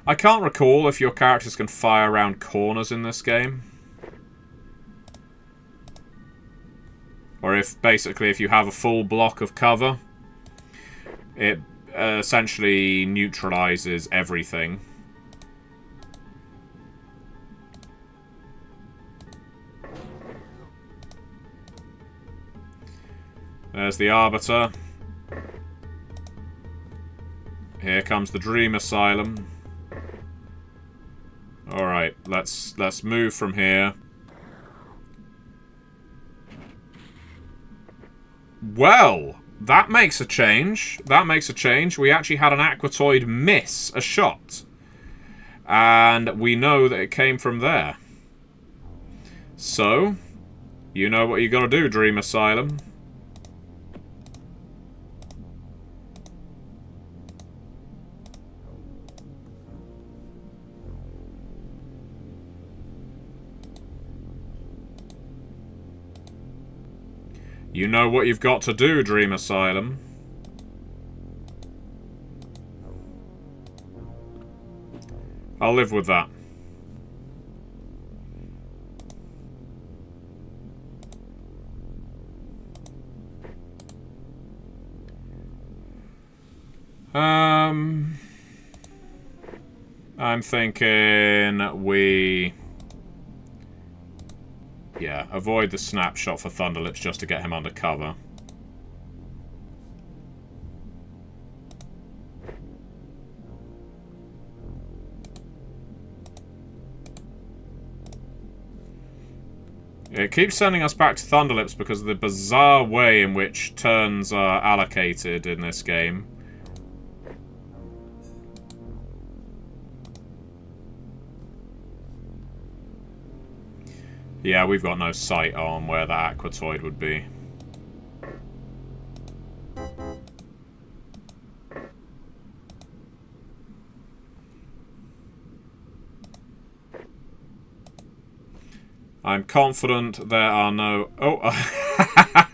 I can't recall if your characters can fire around corners in this game. Or if, basically, if you have a full block of cover, it essentially neutralizes everything. There's the Arbiter. Here comes the Dream Asylum. Alright, let's move from here. Well, that makes a change. That makes a change. We actually had an Aquatoid miss a shot. And we know that it came from there. So, you know what you gotta do, Dream Asylum. You know what you've got to do, Dream Asylum. I'll live with that. I'm thinking we... Yeah, avoid the snapshot for Thunderlips just to get him under cover. It keeps sending us back to Thunderlips because of the bizarre way in which turns are allocated in this game. Yeah, we've got no sight on where that Aquatoid would be. I'm confident there are no... Oh,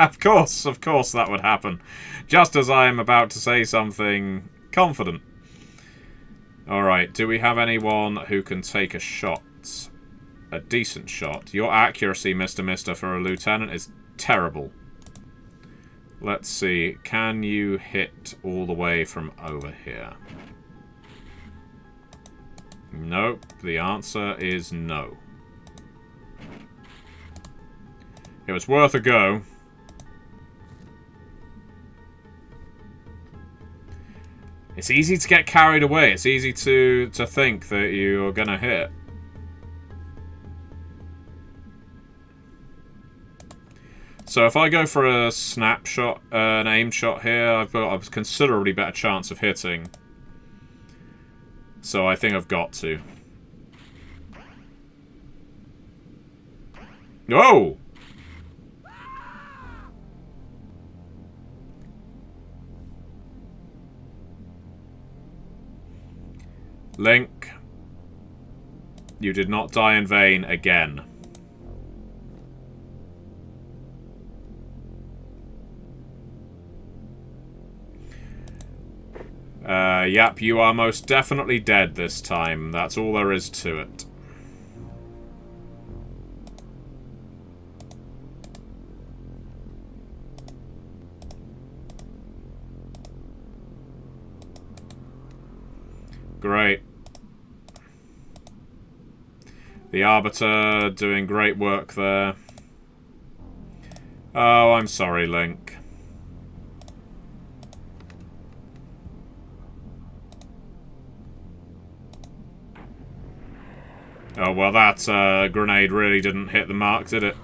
of course that would happen. Just as I am about to say something confident. Alright, do we have anyone who can take a shot? A decent shot. Your accuracy, Mr. for a lieutenant is terrible. Let's see. Can you hit all the way from over here? Nope. The answer is no. It was worth a go. It's easy to get carried away. It's easy to think that you're gonna hit. So if I go for a snapshot, an aim shot here, I've got a considerably better chance of hitting. So I think I've got to. Oh! Link, you did not die in vain again. Yep, you are most definitely dead this time. That's all there is to it. Great. The Arbiter doing great work there. Oh, I'm sorry, Link. Oh, well, that grenade really didn't hit the mark, did it?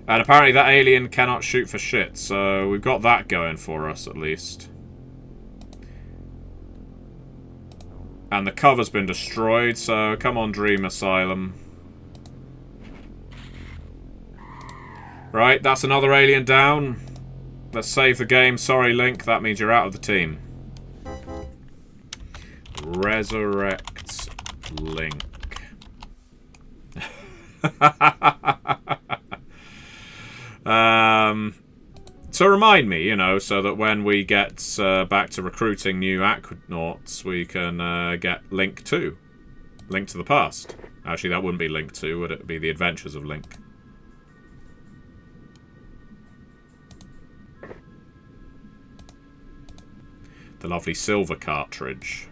And apparently that alien cannot shoot for shit, so we've got that going for us, at least. And the cover's been destroyed, so come on, Dream Asylum. Right, that's another alien down. Let's save the game. Sorry, Link, that means you're out of the team. Resurrect Link. To remind me, you know, so that when we get back to recruiting new Aquanauts, we can get Link 2. Link to the Past. Actually, that wouldn't be Link 2, would it? Be The Adventures of Link. The lovely silver cartridge.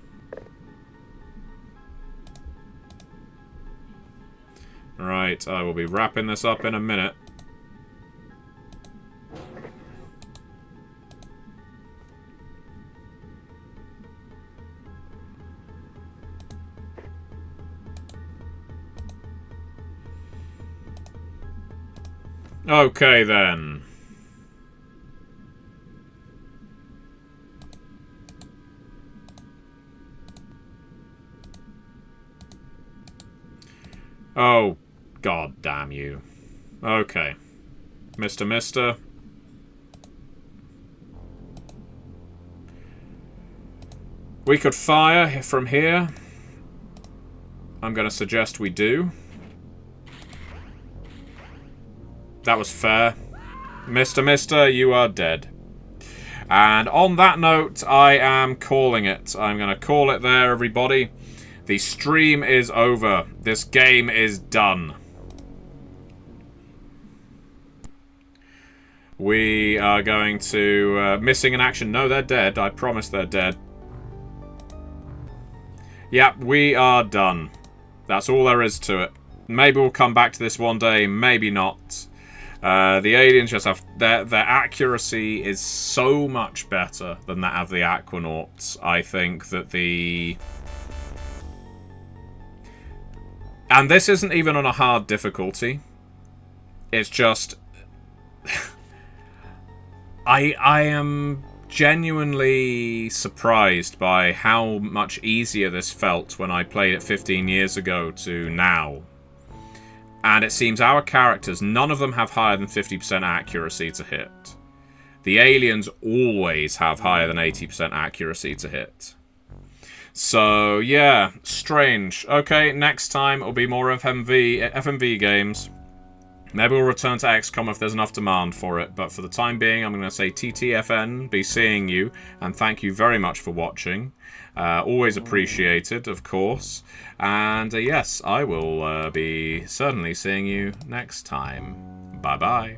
Right, I will be wrapping this up in a minute. Okay, then. Oh, god damn you. Okay. Mister. We could fire from here. I'm going to suggest we do. That was fair. Mister, you are dead. And on that note, I am calling it. I'm going to call it there, everybody. The stream is over. This game is done. We are going to... missing in action. No, they're dead. I promise they're dead. Yep, we are done. That's all there is to it. Maybe we'll come back to this one day. Maybe not. The aliens just have... Their accuracy is so much better than that of the Aquanauts. I think that the... And this isn't even on a hard difficulty. It's just... I am genuinely surprised by how much easier this felt when I played it 15 years ago to now. And it seems our characters, none of them have higher than 50% accuracy to hit. The aliens always have higher than 80% accuracy to hit. So, yeah, strange. Okay, next time it'll be more FMV games. Maybe we'll return to XCOM if there's enough demand for it, but for the time being, I'm going to say TTFN, be seeing you, and thank you very much for watching. Always appreciated, of course. And yes, I will be certainly seeing you next time. Bye-bye.